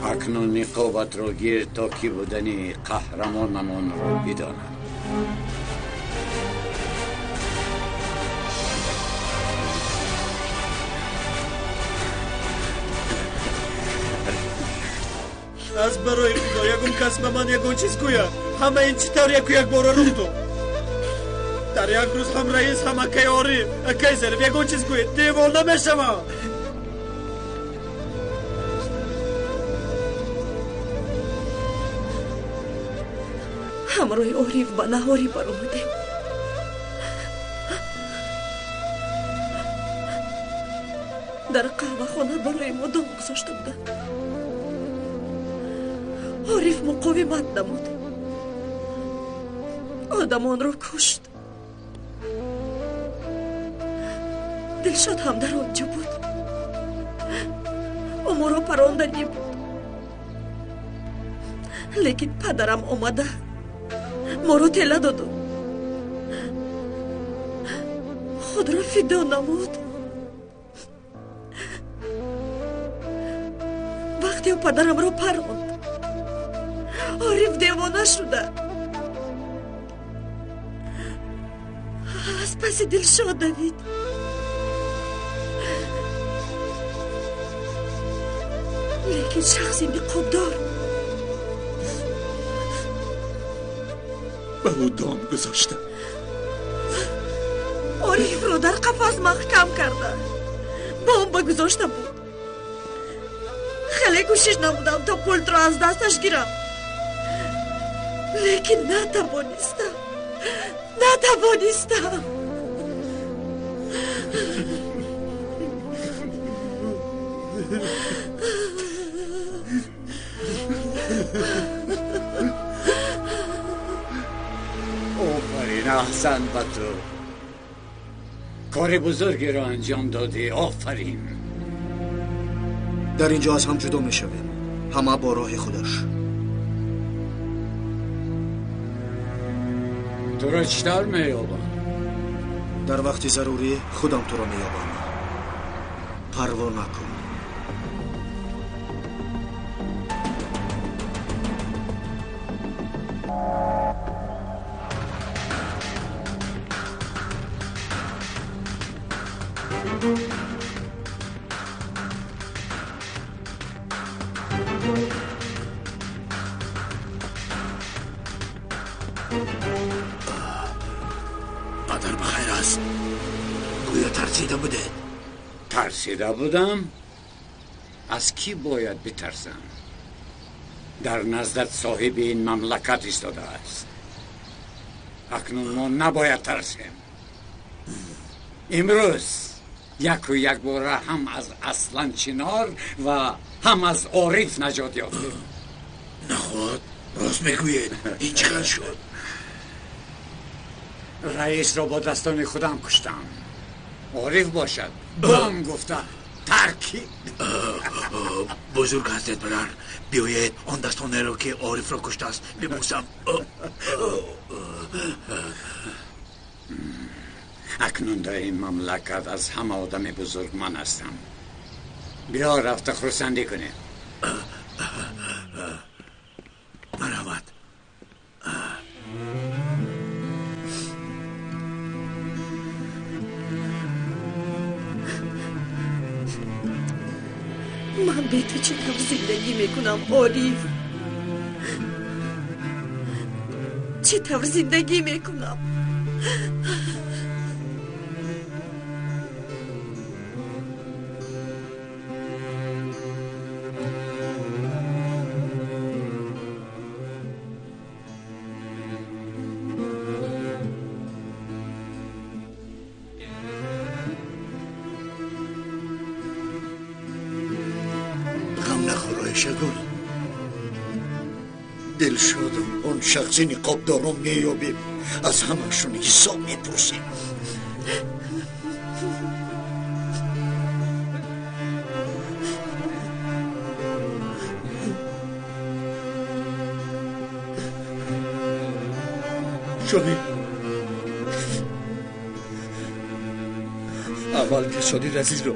اکنون نقابت را گیر تا کی بودنی قهرمانمان را بدانم. از برای خدا یکم کس به من یکم چیز گوید. همه این چطور یک بار رو دو. در یک روز هم رئیس هم اکی عارف اکی ظریف یکم چیز گوید. دیوانه میشم. همراه عارف با نهاری برآمدیم. در قهوه خانه برای ما دام گذاشته بودند. عارف مقاومت نمود. آدمان را کشت. دلشاد هم در آنجا بود. او ما را پراندنی بود. لیکن پدرم آمده ما را تله داد و خود را فدا نمود. وقتی او پدرم را پراند عارف دیوانه شده. از پس دلشاد دوید. لیکن شخصی نقابدار به او دام گذاشتم. عارف رو در قفس محکم کرده. بمب گذاشته بود. خیلی کوشش نمودم تا پولت را از دستش گیرم، لیکن نتوانستم. آفرین، احسن به تو. کار بزرگی را انجام دادی. آفرین. در اینجا از هم جدا می شویم، همه با راه خودش. تو را چطور می یابم؟ در وقتی ضروری خودم تو را مییابم. پروا نکن. مادر بخیر است. گویا ترسیده بوده. ترسیده بودم؟ از کی باید بترسم؟ در نزدت صاحب این مملکت ایستاده است. اکنون ما نباید ترسیم. امروز یک و یک باره هم از اصلان چنار و هم از عارف نجات یافتیم. نخواد راست میگوید. این چقدر شد؟ رئیس را با دستان خودم کشتم. عارف باشد بام گفته ترکیب. بزرگ هستید برادر. بیایید آن دستانه را که عارف را کشته است ببوسم. اکنون در این مملکت از همه آدم بزرگ من هستم. بیا رفته خرسندی کنیم. مرحمت. من به تو چطور زندگی میکنم عارف؟ چطور زندگی میکنم؟ شگل دل شدم اون شخصی نقاب دارم میابیم از همشون حساب میپرسیم. شاهی اول کشانی رزیز رو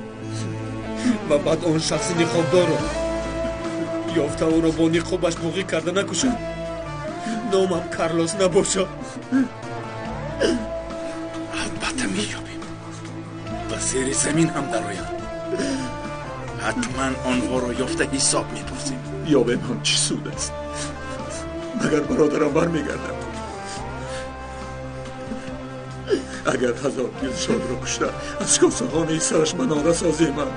و بعد اون شخص نقابدار رو یافته او را با نقابش موقع کرده نکشن. نامم کارلوس نباشه. البته مییابیم و زیر زمین هم در آید. حتما آنها را یافته حساب میپرسیم. یابیم هم چی سود است؟ مگر برادرم برمیگردد؟ اگر هزار دلشاد را کشته از کاسخانه سرش مناره سازی من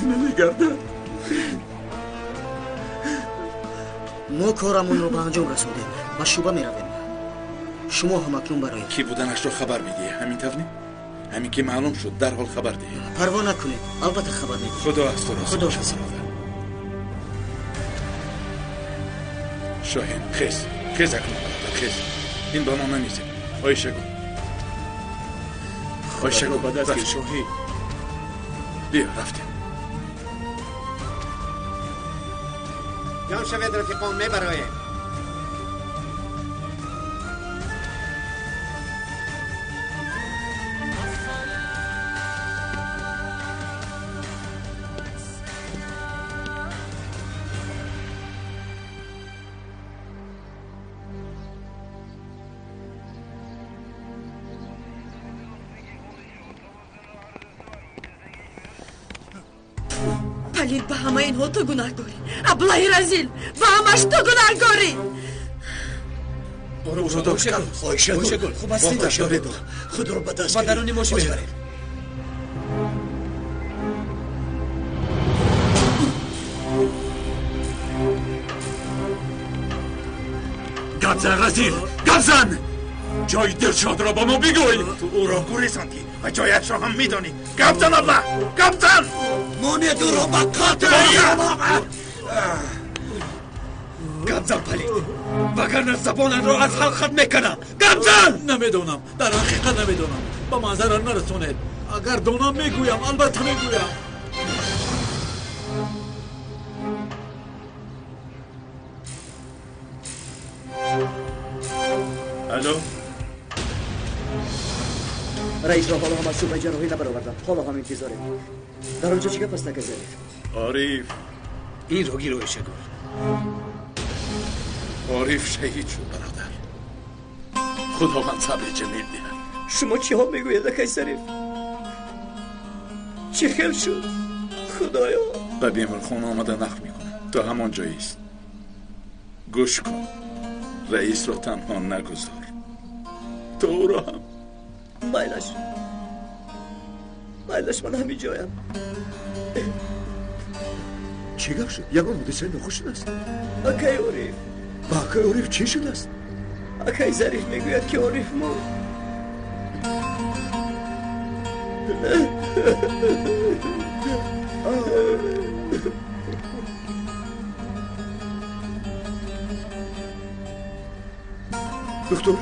نمیگردد. ما کارمون رو به انجام رسوندیم و شوبه میرویم. شما هم اکنون برای کی بودنش رو خبر میدی؟ همین طفلی؟ همین که معلوم شد در حال خبر دهید. پروا نکنید. البته خبر میدیم. خدا از تو راست. خدا باشه. شاهین خیز اکنون برادر خیز. این با ما نمیزه. آیشه گو بدست شاهین بیا رفتیم. جان شوید رفیقان میبرایم. پلید به همه اینها تو گناهگاری. ابله رزیل به همش تو گناهگاری. برو آیشه گل خوب هستی؟ خود رو به دست و درونی ماشی ببرید. گپ زن رزیل، گپ زن! جای دلشاد را با ما بگوی. تو او را گوریزاندی و جایش را هم میدانی. گپ زن ابله، گپ زن! مانه دو را با قاتل گپ زن پلید وگرنه زبانت را از حلقت میکنم. گپ زن! نمیدونم، در حقیقت نمیدونم. با من ضرر نرسونید. اگر دونم میگویم، البته میگویم. الو رئیس را حالا هم از صوبه جراحی نبرآوردم. حالا هم انتظاره. در آنجا چی گپ است که ظریف؟ عارف این رو گیروی شگور. عارف شهید شد برادر. خداوند صبر جمیل دهد. شما چی ها میگوید که ظریف؟ چی خیل شد؟ خدایا به بیمارخانه آمده نقل میکنم تا همان جایی است. گوش کن، رئیس را تنها نگذار، تو او را هم. مایلش من همین جایم. چی گپ شد؟ یگان مدرسه نخوش شده است. اکای عارف. با اکای عارف چی شده است؟ اکای ظریف میگوید که عارف مرد. دکتر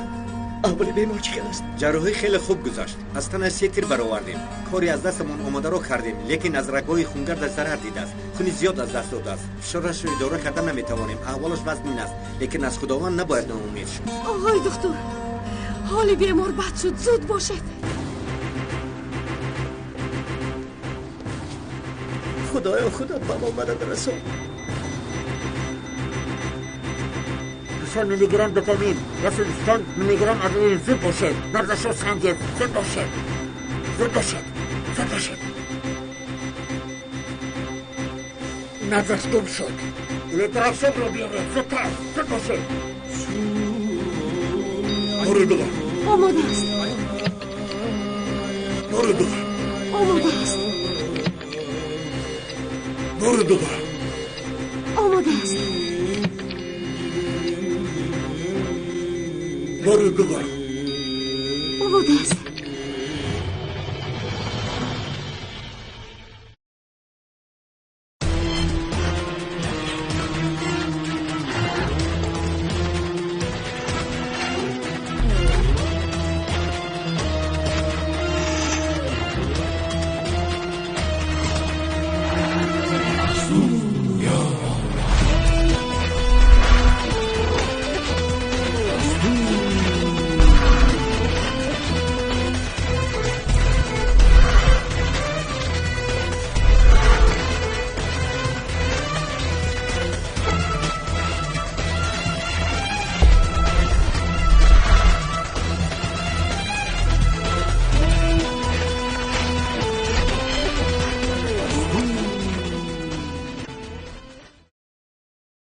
احوال بیمار چی است؟ جراحی خیلی خوب گذشت. از تنش 3 تیر برآوردیم. کاری از دستمون آماده رو کردیم، لیکن از رگ‌های خونگرد ضرر دیده است. خون زیاد از دست داده است. فشارش رو اداره کردن نمیتوانیم. احوالش وزنین است، لیکن از خداوند نباید ناامید شد. آقای دکتر، حال بیمار بد شد، زود باشد. خدایا خدا به ما مدد رسون. 100 میلی گرم دوپامین یا 100 میلی گرم ادرنالین زود باشد. نبضش را سنگین زود باشد. نبضش گم شد. الکتراسون رو بیاره زودتر زود باشد. نور بگم. آماده است. نور بگم. آماده است. نور بگم. آماده است. نور بگم. آماده است.